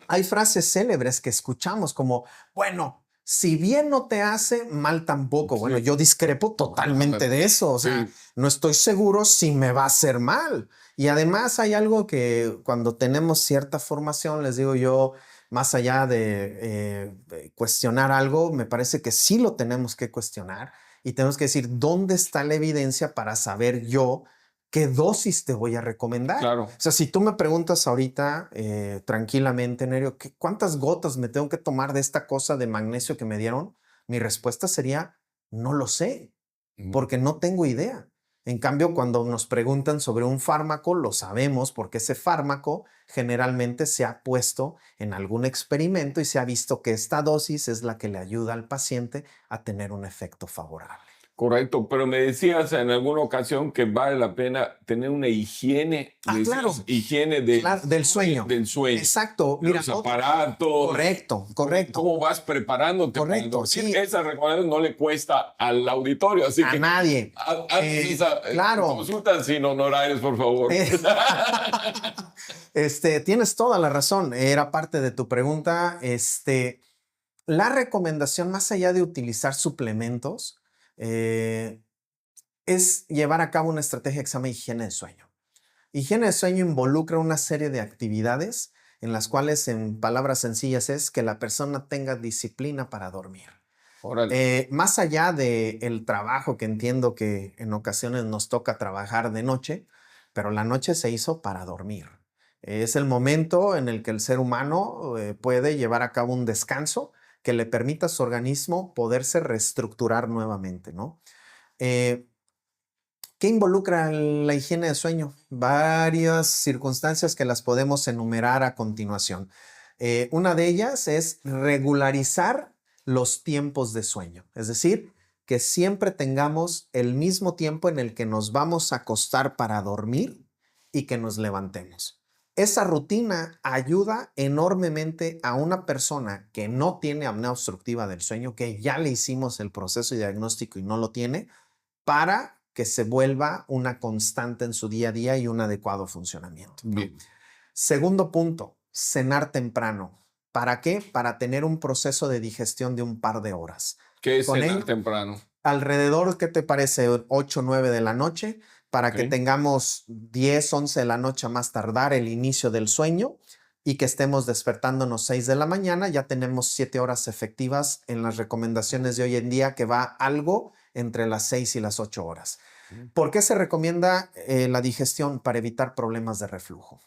hay frases célebres que escuchamos como, bueno, si bien no te hace, mal tampoco. Bueno, Sí. yo discrepo totalmente de eso. O sea, Sí. no estoy seguro si me va a hacer mal. Y además hay algo que cuando tenemos cierta formación, les digo yo, más allá de cuestionar algo, me parece que sí lo tenemos que cuestionar y tenemos que decir, ¿dónde está la evidencia para saber yo qué dosis te voy a recomendar? O Claro. sea, si tú me preguntas ahorita tranquilamente, Nerio, ¿cuántas gotas me tengo que tomar de esta cosa de magnesio que me dieron? Mi respuesta sería, no lo sé, Ujú. porque no tengo idea. En cambio, cuando nos preguntan sobre un fármaco, lo sabemos porque ese fármaco generalmente se ha puesto en algún experimento y se ha visto que esta dosis es la que le ayuda al paciente a tener un efecto favorable. Correcto, pero me decías en alguna ocasión que vale la pena tener una higiene, Ah, decías, claro, higiene claro, del sueño. del sueño, Exacto. Mira, los aparatos, correcto, correcto, cómo vas preparándote para correcto, dormir. sí, Esa recomendación no le cuesta al auditorio, así a que nadie. haz esa Claro. consulta sin honorarios, por favor. Eh, tienes toda la razón. Era parte de tu pregunta. La recomendación, más allá de utilizar suplementos, eh, es llevar a cabo una estrategia que se llama higiene de sueño. Higiene de sueño involucra una serie de actividades en las cuales, en palabras sencillas, es que la persona tenga disciplina para dormir. Órale. Más allá del trabajo que entiendo que en ocasiones nos toca trabajar de noche, pero la noche se hizo para dormir. Es el momento en el que el ser humano puede llevar a cabo un descanso que le permita a su organismo poderse reestructurar nuevamente, ¿no? ¿Qué involucra la higiene de sueño? Varias circunstancias que las podemos enumerar a continuación. Una de ellas es regularizar los tiempos de sueño, es decir, que siempre tengamos el mismo tiempo en el que nos vamos a acostar para dormir y que nos levantemos. Esa rutina ayuda enormemente a una persona que no tiene apnea obstructiva del sueño, que ya le hicimos el proceso diagnóstico y no lo tiene, para que se vuelva una constante en su día a día y un adecuado funcionamiento, ¿no? Bien. Segundo punto, cenar temprano. ¿Para qué? Para tener un proceso de digestión de un par de horas. ¿Qué es Con cenar ello, temprano? alrededor, ¿qué te parece? 8 o 9 de la noche, para que Ok. tengamos 10, 11 de la noche a más tardar el inicio del sueño y que estemos despertándonos 6 de la mañana. Ya tenemos 7 horas efectivas en las recomendaciones de hoy en día, que va algo entre las 6 y las 8 horas. ¿Por qué se recomienda la digestión? Para evitar problemas de reflujo.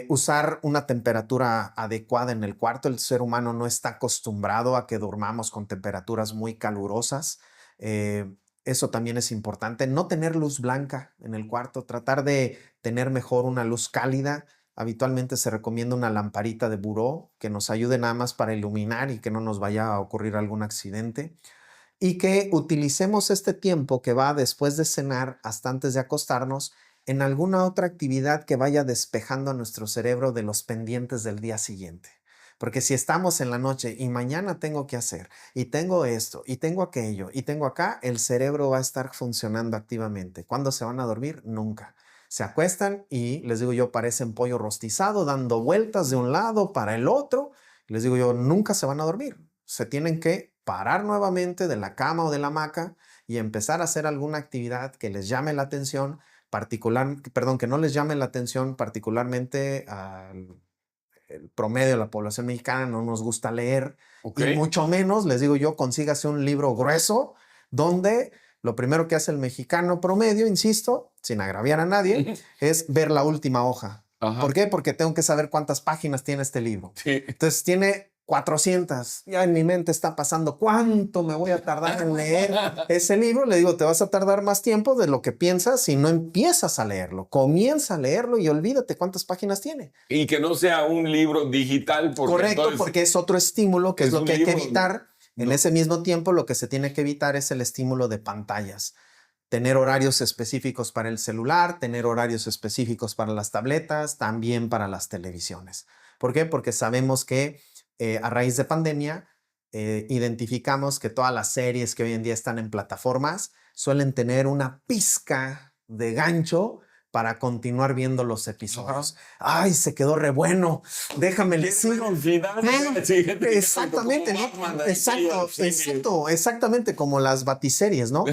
Usar una temperatura adecuada en el cuarto. El ser humano no está acostumbrado a que durmamos con temperaturas muy calurosas. Eso también es importante. No tener luz blanca en el cuarto. Tratar de tener mejor una luz cálida. Habitualmente se recomienda una lamparita de buró que nos ayude nada más para iluminar y que no nos vaya a ocurrir algún accidente. Y que utilicemos este tiempo que va después de cenar hasta antes de acostarnos en alguna otra actividad que vaya despejando a nuestro cerebro de los pendientes del día siguiente. Porque si estamos en la noche y mañana tengo que hacer, y tengo esto, y tengo aquello, y tengo acá, el cerebro va a estar funcionando activamente. ¿Cuándo se van a dormir? Nunca. Se acuestan y, les digo yo, parecen pollo rostizado, dando vueltas de un lado para el otro. Les digo yo, nunca se van a dormir. Se tienen que parar nuevamente de la cama o de la hamaca y empezar a hacer alguna actividad que les llame la atención, que no les llame la atención particularmente al el promedio de la población mexicana. No nos gusta leer, Ok. y mucho menos, les digo yo, consígase un libro grueso donde lo primero que hace el mexicano promedio, insisto, sin agraviar a nadie, es ver la última hoja. Ajá. ¿Por qué? Porque tengo que saber cuántas páginas tiene este libro. Sí. Entonces tiene 400. Ya en mi mente está pasando cuánto me voy a tardar en leer ese libro. Le digo, te vas a tardar más tiempo de lo que piensas si no empiezas a leerlo. Comienza a leerlo y olvídate cuántas páginas tiene. Y que no sea un libro digital. Porque Correcto, entonces porque es otro estímulo, que es lo un que hay que libro, evitar. En no. ese mismo tiempo, lo que se tiene que evitar es el estímulo de pantallas. Tener horarios específicos para el celular, tener horarios específicos para las tabletas, también para las televisiones. ¿Por qué? Porque sabemos que a raíz de pandemia identificamos que todas las series que hoy en día están en plataformas suelen tener una pizca de gancho para continuar viendo los episodios. ¡Ay, se quedó re bueno! Déjame le sigo. Exactamente, ¿no? Exactamente, como las batiseries, ¿no?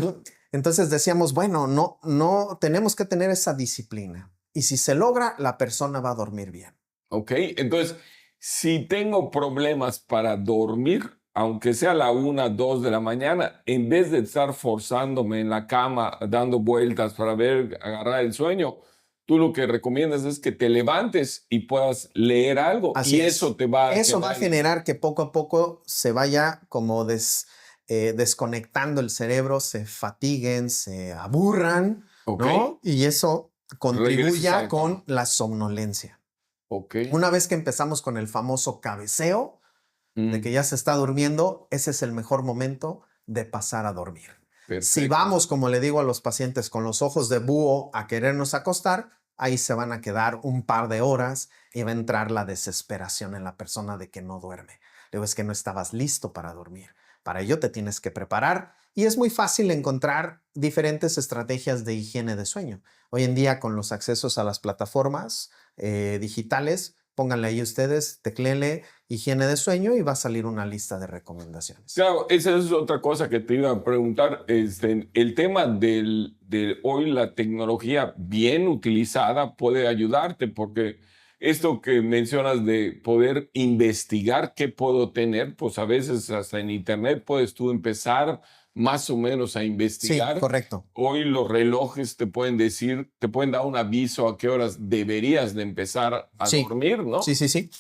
Entonces decíamos, bueno, no tenemos que tener esa disciplina. Y si se logra, la persona va a dormir bien. Ok, entonces, si tengo problemas para dormir, aunque sea la 1, 2 de la mañana, en vez de estar forzándome en la cama, dando vueltas para agarrar el sueño, tú lo que recomiendas es que te levantes y puedas leer algo. Así y es. eso te va a Eso va a generar que poco a poco se vaya como desconectando el cerebro, se fatiguen, se aburran, Ok. ¿no? Y eso Regresas contribuya al con cama. la somnolencia. Ok. Una vez que empezamos con el famoso cabeceo, de que ya se está durmiendo, ese es el mejor momento de pasar a dormir. Si Perfecto. vamos, como le digo a los pacientes, con los ojos de búho a querernos acostar, ahí se van a quedar un par de horas y va a entrar la desesperación en la persona de que no duerme. Luego es que no estabas listo para dormir. Para ello te tienes que preparar y es muy fácil encontrar diferentes estrategias de higiene de sueño. Hoy en día, con los accesos a las plataformas digitales, pónganle ahí ustedes, tecléenle higiene de sueño y va a salir una lista de recomendaciones. Claro, esa es otra cosa que te iba a preguntar. El tema de hoy, la tecnología bien utilizada puede ayudarte, porque esto que mencionas de poder investigar qué puedo tener, pues a veces hasta en internet puedes tú empezar más o menos a Sí, investigar. correcto. Hoy los relojes te pueden decir, te pueden dar un aviso a qué horas deberías de empezar a Sí, dormir, ¿no? sí, sí, sí,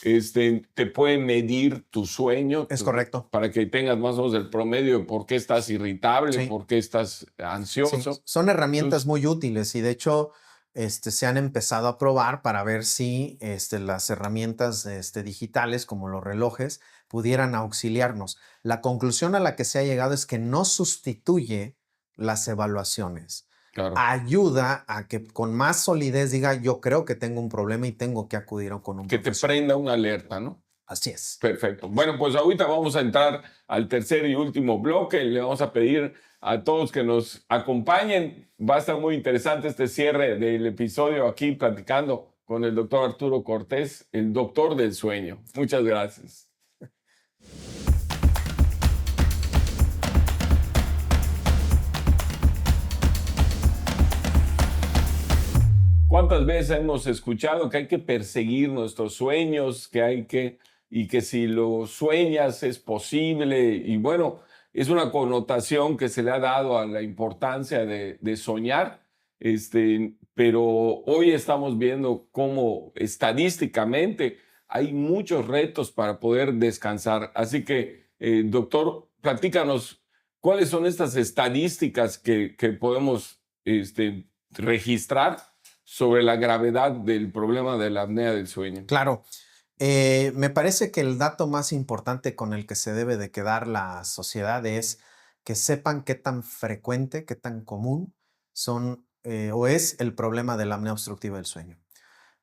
Te pueden medir tu sueño es correcto. para que tengas más o menos el promedio de por qué estás irritable, Sí. por qué estás Sí, ansioso. son herramientas Entonces, muy útiles y de hecho se han empezado a probar para ver si las herramientas digitales como los relojes pudieran auxiliarnos. La conclusión a la que se ha llegado es que no sustituye las evaluaciones. claro, Ayuda a que con más solidez diga, yo creo que tengo un problema y tengo que acudir con un que te profesional. prenda una alerta, ¿no? Así es. Perfecto. Bueno, pues ahorita vamos a entrar al tercer y último bloque. Le vamos a pedir a todos que nos acompañen. Va a estar muy interesante este cierre del episodio aquí platicando con el doctor Arturo Cortés, el doctor del sueño. Muchas gracias. ¿Cuántas veces hemos escuchado que hay que perseguir nuestros sueños, y que si lo sueñas es posible? Y bueno, es una connotación que se le ha dado a la importancia de soñar, pero hoy estamos viendo cómo estadísticamente hay muchos retos para poder descansar. Así que, doctor, platícanos, ¿cuáles son estas estadísticas que podemos registrar sobre la gravedad del problema de la apnea del sueño? Claro. Me parece que el dato más importante con el que se debe de quedar la sociedad es que sepan qué tan frecuente, qué tan común son o es el problema de la apnea obstructiva del sueño.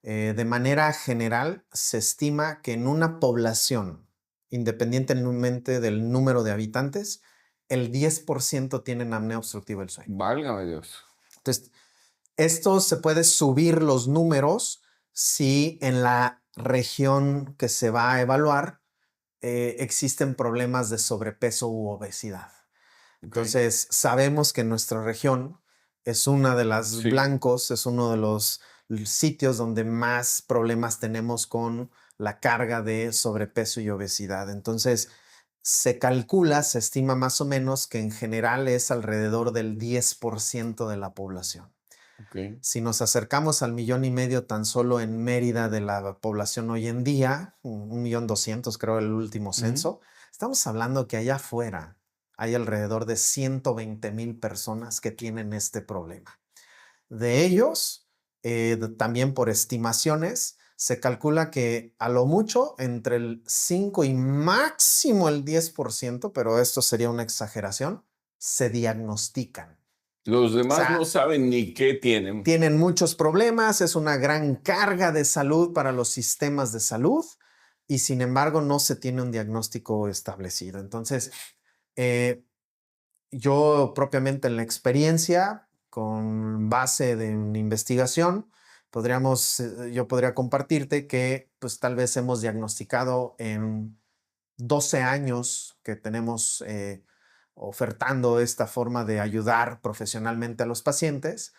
De manera general, se estima que en una población, independientemente del número de habitantes, el 10% tienen apnea obstructiva del sueño. Válgame Dios. Entonces, esto se puede subir los números si en la región que se va a evaluar existen problemas de sobrepeso u obesidad. Entonces, sabemos que nuestra región es una de las Sí. blancos, es uno de los sitios donde más problemas tenemos con la carga de sobrepeso y obesidad. Entonces, se calcula, se estima más o menos que en general es alrededor del 10% de la población. Okay. Si nos acercamos al 1.5 millones tan solo en Mérida de la población hoy en día, 1.200.000 creo el último censo, estamos hablando que allá afuera hay alrededor de 120,000 personas que tienen este problema. De ellos, también por estimaciones, se calcula que a lo mucho entre el 5 y máximo el 10%, pero esto sería una exageración, se diagnostican. Los demás O sea, no saben ni qué tienen. Tienen muchos problemas, es una gran carga de salud para los sistemas de salud y sin embargo no se tiene un diagnóstico establecido. Entonces, yo propiamente en la experiencia, con base de una investigación, yo podría compartirte que pues tal vez hemos diagnosticado en 12 años que tenemos ofertando esta forma de ayudar profesionalmente a los pacientes,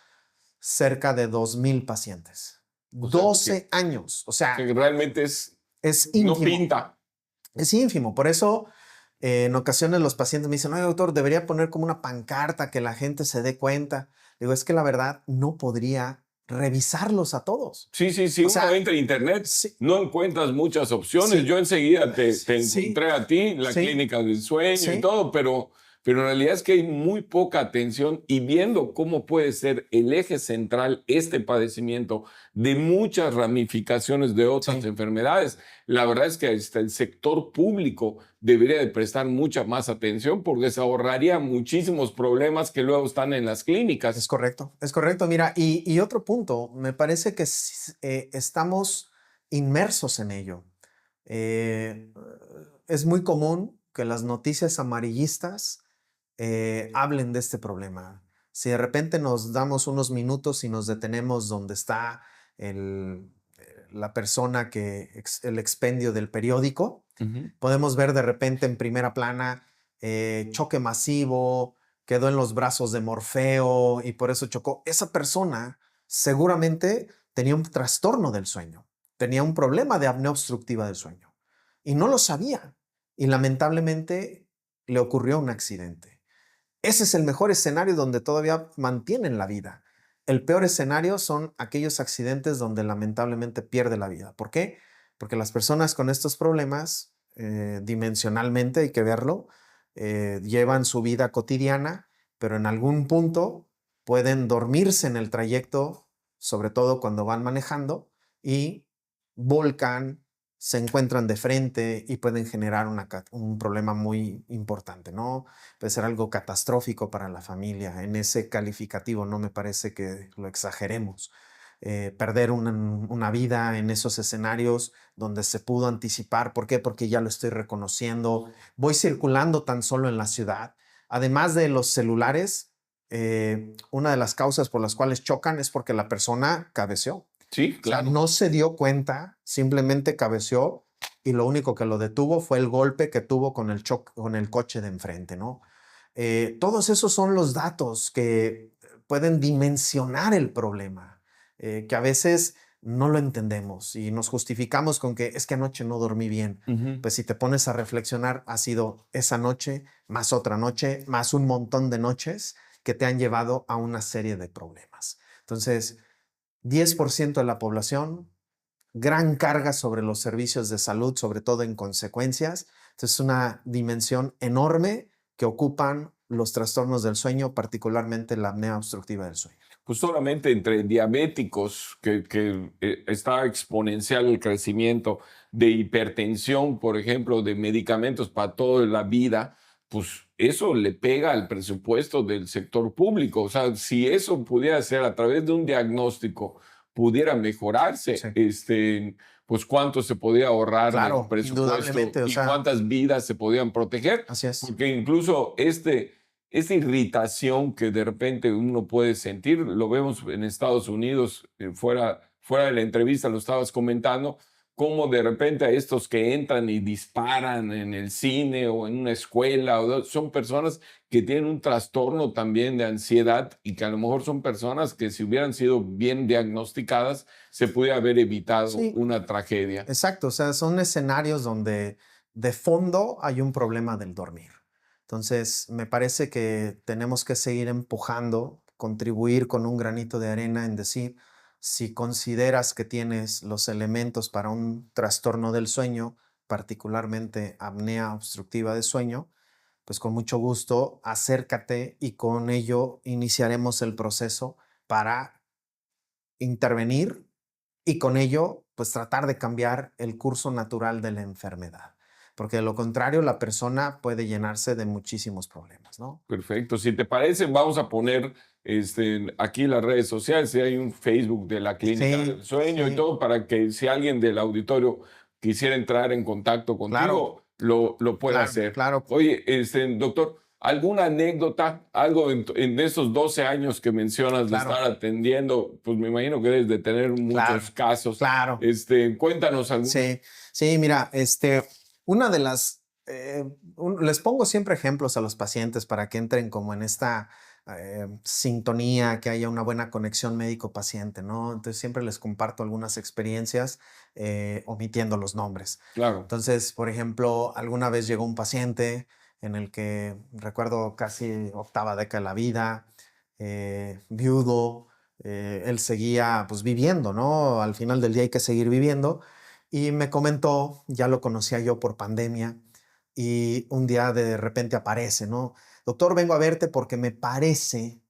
cerca de 2,000 pacientes. O sea, 12 años. O sea, que realmente es ínfimo. no pinta. Es ínfimo. Por eso, en ocasiones los pacientes me dicen, oye, doctor, debería poner como una pancarta que la gente se dé cuenta. Digo, es que la verdad no podría revisarlos a todos. Sí, O uno sea, entra a internet, sí, no encuentras muchas opciones. Sí. Yo enseguida te Sí. encontré a ti, la Sí. clínica del sueño Sí. y todo, pero en realidad es que hay muy poca atención y viendo cómo puede ser el eje central este padecimiento de muchas ramificaciones de otras Sí. enfermedades, la verdad es que hasta el sector público debería de prestar mucha más atención porque se ahorraría muchísimos problemas que luego están en las clínicas. Es correcto, es correcto. Mira, y otro punto, me parece que estamos inmersos en ello. Es muy común que las noticias amarillistas hablen de este problema. Si de repente nos damos unos minutos y nos detenemos donde está la persona el expendio del periódico, podemos ver de repente en primera plana choque masivo, quedó en los brazos de Morfeo y por eso chocó. Esa persona seguramente tenía un trastorno del sueño, tenía un problema de apnea obstructiva del sueño y no lo sabía. Y lamentablemente le ocurrió un accidente. Ese es el mejor escenario donde todavía mantienen la vida. El peor escenario son aquellos accidentes donde lamentablemente pierde la vida. ¿Por qué? Porque las personas con estos problemas, dimensionalmente hay que verlo, llevan su vida cotidiana, pero en algún punto pueden dormirse en el trayecto, sobre todo cuando van manejando, y volcan, se encuentran de frente y pueden generar un problema muy importante, ¿no? Puede ser algo catastrófico para la familia. En ese calificativo no me parece que lo exageremos. Perder una vida en esos escenarios donde se pudo anticipar. ¿Por qué? Porque ya lo estoy reconociendo. Voy circulando tan solo en la ciudad. Además de los celulares, una de las causas por las cuales chocan es porque la persona cabeceó. Sí, O sea, claro. no se dio cuenta, simplemente cabeceó y lo único que lo detuvo fue el golpe que tuvo con el coche de enfrente, ¿no? Todos esos son los datos que pueden dimensionar el problema, que a veces no lo entendemos y nos justificamos con que es que anoche no dormí bien. Pues si te pones a reflexionar, ha sido esa noche, más otra noche, más un montón de noches que te han llevado a una serie de problemas. Entonces, 10% de la población, gran carga sobre los servicios de salud, sobre todo en consecuencias. Entonces, es una dimensión enorme que ocupan los trastornos del sueño, particularmente la apnea obstructiva del sueño. Pues solamente entre diabéticos, está exponencial el crecimiento de hipertensión, por ejemplo, de medicamentos para toda la vida, pues eso le pega al presupuesto del sector público. O sea, si eso pudiera ser a través de un diagnóstico, pudiera mejorarse, Sí. pues cuánto se podría ahorrar del Claro, presupuesto indudablemente, o y sea, cuántas vidas se podrían proteger, así es. porque incluso esa irritación que de repente uno puede sentir, lo vemos en Estados Unidos, fuera de la entrevista lo estabas comentando, cómo de repente a estos que entran y disparan en el cine o en una escuela, son personas que tienen un trastorno también de ansiedad y que a lo mejor son personas que si hubieran sido bien diagnosticadas, se pudiera haber evitado Sí. una tragedia. Exacto, o sea, son escenarios donde de fondo hay un problema del dormir. Entonces, me parece que tenemos que seguir empujando, contribuir con un granito de arena en decir, si consideras que tienes los elementos para un trastorno del sueño, particularmente apnea obstructiva de sueño, pues con mucho gusto acércate y con ello iniciaremos el proceso para intervenir y con ello, pues tratar de cambiar el curso natural de la enfermedad, porque de lo contrario la persona puede llenarse de muchísimos problemas, ¿no? Perfecto. Si te parece, vamos a poner aquí las redes sociales. Si hay un Facebook de la Clínica Sí, del Sueño y sí, todo, para que si alguien del auditorio quisiera entrar en contacto claro, contigo, lo pueda claro, hacer. claro. Oye, doctor, ¿alguna anécdota, algo en esos 12 años que mencionas de Claro, estar atendiendo? Pues me imagino que debes de tener claro, muchos casos. claro. Cuéntanos alguna. Sí, sí, mira, una de las, les pongo siempre ejemplos a los pacientes para que entren como en esta sintonía, que haya una buena conexión médico-paciente, ¿no? Entonces siempre les comparto algunas experiencias omitiendo los nombres. Claro. Entonces, por ejemplo, alguna vez llegó un paciente en el que recuerdo casi octava década de la vida, viudo, él seguía pues viviendo, ¿no? Al final del día hay que seguir viviendo. Y me comentó, ya lo conocía yo por pandemia, y un día de repente aparece, ¿no? Doctor, vengo a verte porque me parece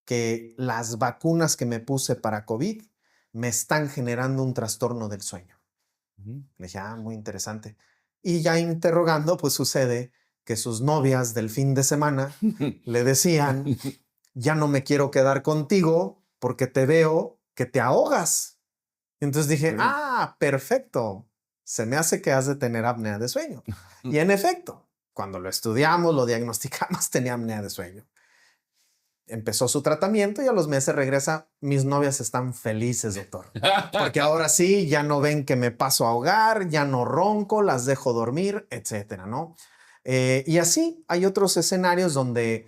que las vacunas que me puse para COVID me están generando un trastorno del sueño. Ujú. Le dije, muy interesante. Y ya interrogando, pues sucede que sus novias del fin de semana le decían, ya no me quiero quedar contigo porque te veo que te ahogas. Entonces dije, Sí. perfecto. Se me hace que has de tener apnea de sueño. Y en efecto, cuando lo estudiamos, lo diagnosticamos, tenía apnea de sueño. Empezó su tratamiento y a los meses regresa. Mis novias están felices, doctor. Porque ahora sí, ya no ven que me paso a ahogar, ya no ronco, las dejo dormir, etcétera, ¿no? Y así hay otros escenarios donde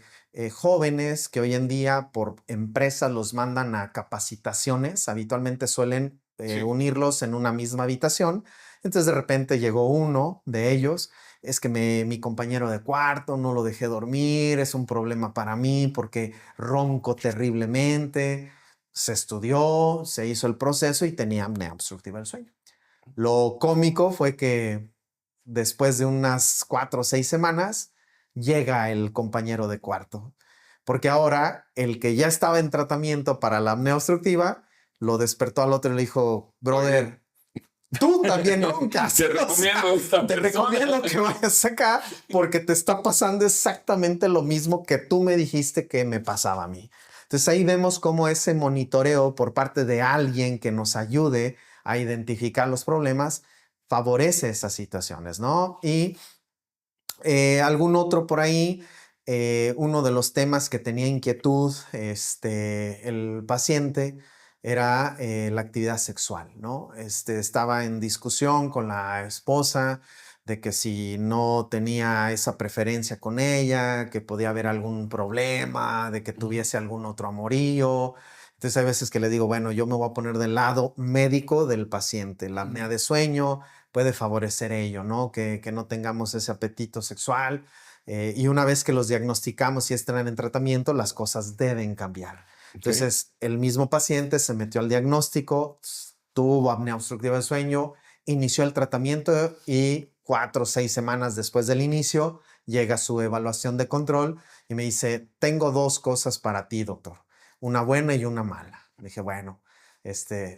jóvenes que hoy en día por empresas los mandan a capacitaciones, habitualmente suelen Sí. unirlos en una misma habitación. Entonces de repente llegó uno de ellos, es que mi compañero de cuarto no lo dejé dormir, es un problema para mí porque ronco terriblemente. Se estudió, se hizo el proceso y tenía apnea obstructiva del sueño. Lo cómico fue que después de unas 4 o 6 semanas llega el compañero de cuarto, porque ahora el que ya estaba en tratamiento para la apnea obstructiva lo despertó al otro y le dijo, brother, tú también roncas. Te recomiendo esta te persona. recomiendo que vayas acá porque te está pasando exactamente lo mismo que tú me dijiste que me pasaba a mí. Entonces ahí vemos cómo ese monitoreo por parte de alguien que nos ayude a identificar los problemas favorece esas situaciones, ¿no? Y algún otro por ahí, uno de los temas que tenía inquietud el paciente era la actividad sexual, ¿no? Estaba en discusión con la esposa de que si no tenía esa preferencia con ella, que podía haber algún problema, de que tuviese algún otro amorío. Entonces hay veces que le digo, bueno, yo me voy a poner del lado médico del paciente. La apnea de sueño puede favorecer ello, ¿no? Que no tengamos ese apetito sexual. Y una vez que los diagnosticamos y están en tratamiento, las cosas deben cambiar. Entonces, el mismo paciente se metió al diagnóstico, tuvo apnea obstructiva del sueño, inició el tratamiento y 4 o 6 semanas después del inicio llega su evaluación de control y me dice, tengo 2 cosas para ti, doctor, una buena y una mala. Le dije, bueno,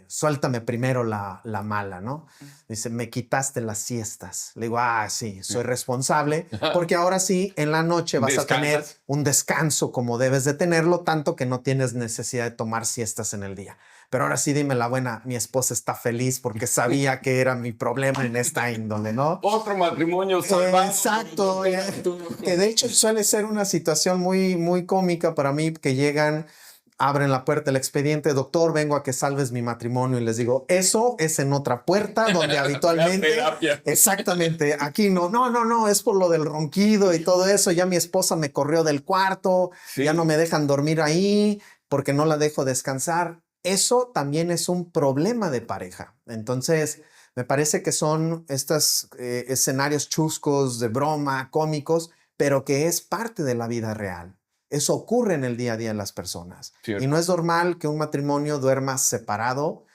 suéltame primero la mala, ¿no? Dice, me quitaste las siestas. Le digo, sí, soy responsable, porque ahora sí, en la noche vas a tener un descanso como debes de tenerlo, tanto que no tienes necesidad de tomar siestas en el día. Pero ahora sí, dime la buena, mi esposa está feliz porque sabía que era mi problema en esta índole, ¿no? Otro matrimonio salvado. Exacto, que de hecho suele ser una situación muy, muy cómica para mí, que llegan, abren la puerta del expediente, doctor, vengo a que salves mi matrimonio, y les digo, eso es en otra puerta donde habitualmente... Exactamente, aquí no, es por lo del ronquido y todo eso, ya mi esposa me corrió del cuarto, sí. Ya no me dejan dormir ahí porque no la dejo descansar. Eso también es un problema de pareja. Entonces, me parece que son estos escenarios chuscos, de broma, cómicos, pero que es parte de la vida real. Eso ocurre en el día a día de las personas. Cierto. Y no es normal que un matrimonio duerma separado,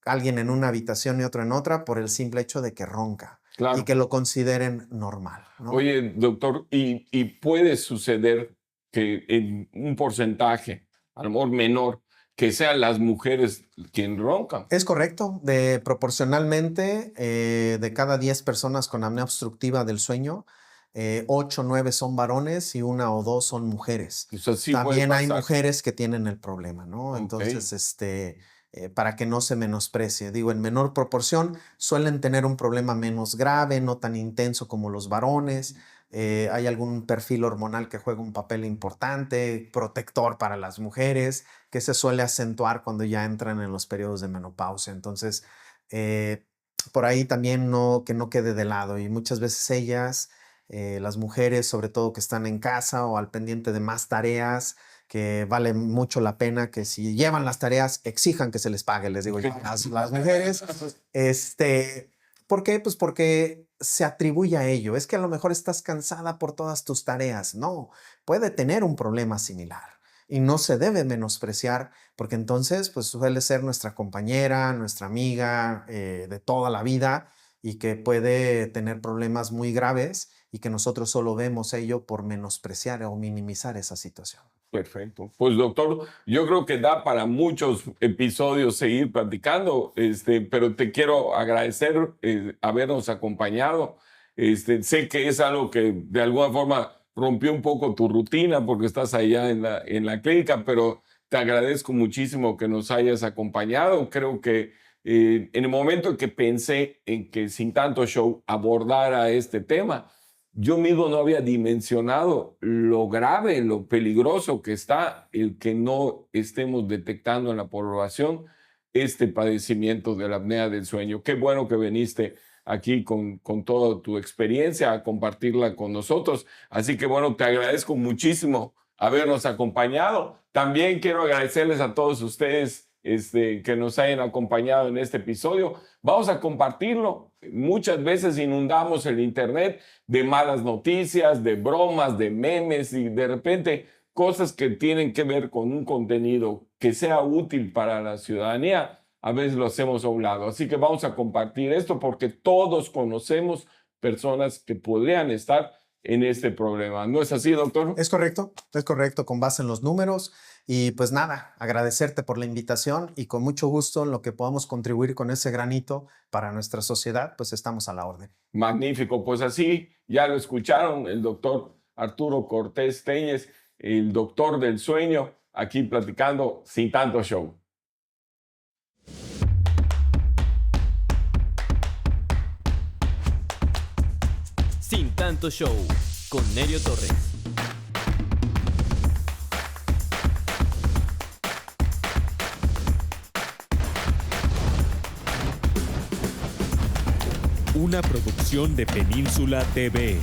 alguien en una habitación y otro en otra, por el simple hecho de que ronca. Claro. Y que lo consideren normal, ¿no? Oye, doctor, ¿y puede suceder que en un porcentaje, a lo mejor menor, que sean las mujeres quien roncan? Es correcto. Proporcionalmente, de cada 10 personas con apnea obstructiva del sueño, 8 o 9 son varones y 1 o 2 son mujeres. O sea, sí. También hay mujeres que tienen el problema, ¿no? Okay. Entonces, para que no se menosprecie. Digo, en menor proporción suelen tener un problema menos grave, no tan intenso como los varones. Hay algún perfil hormonal que juega un papel importante, protector para las mujeres, que se suele acentuar cuando ya entran en los periodos de menopausia. Entonces, por ahí también que no quede de lado. Y muchas veces ellas, las mujeres, sobre todo que están en casa o al pendiente de más tareas, que vale mucho la pena que si llevan las tareas, exijan que se les pague, les digo yo, las mujeres. ¿Por qué? Pues porque se atribuye a ello. Es que a lo mejor estás cansada por todas tus tareas. No, puede tener un problema similar y no se debe menospreciar, porque entonces pues suele ser nuestra compañera, nuestra amiga de toda la vida, y que puede tener problemas muy graves y que nosotros solo vemos ello por menospreciar o minimizar esa situación. Perfecto. Pues doctor, yo creo que da para muchos episodios seguir platicando, pero te quiero agradecer habernos acompañado. Sé que es algo que de alguna forma rompió un poco tu rutina porque estás allá en la clínica, pero te agradezco muchísimo que nos hayas acompañado. Creo que en el momento en que pensé en que Sin Tanto Show abordara este tema, yo mismo no había dimensionado lo grave, lo peligroso que está el que no estemos detectando en la población este padecimiento de la apnea del sueño. Qué bueno que viniste aquí con toda tu experiencia a compartirla con nosotros. Así que bueno, te agradezco muchísimo habernos acompañado. También quiero agradecerles a todos ustedes que nos hayan acompañado en este episodio. Vamos a compartirlo. Muchas veces inundamos el internet de malas noticias, de bromas, de memes y de repente cosas que tienen que ver con un contenido que sea útil para la ciudadanía. A veces lo hacemos a un lado. Así que vamos a compartir esto porque todos conocemos personas que podrían estar en este problema. ¿No es así, doctor? Es correcto, con base en los números. Y pues nada, agradecerte por la invitación y con mucho gusto en lo que podamos contribuir con ese granito para nuestra sociedad, pues estamos a la orden. Magnífico, pues así ya lo escucharon, el doctor Arturo Cortés Téñez, el doctor del sueño, aquí platicando sin tanto show. Sin tanto show, con Nerio Torres. Una producción de Península TV.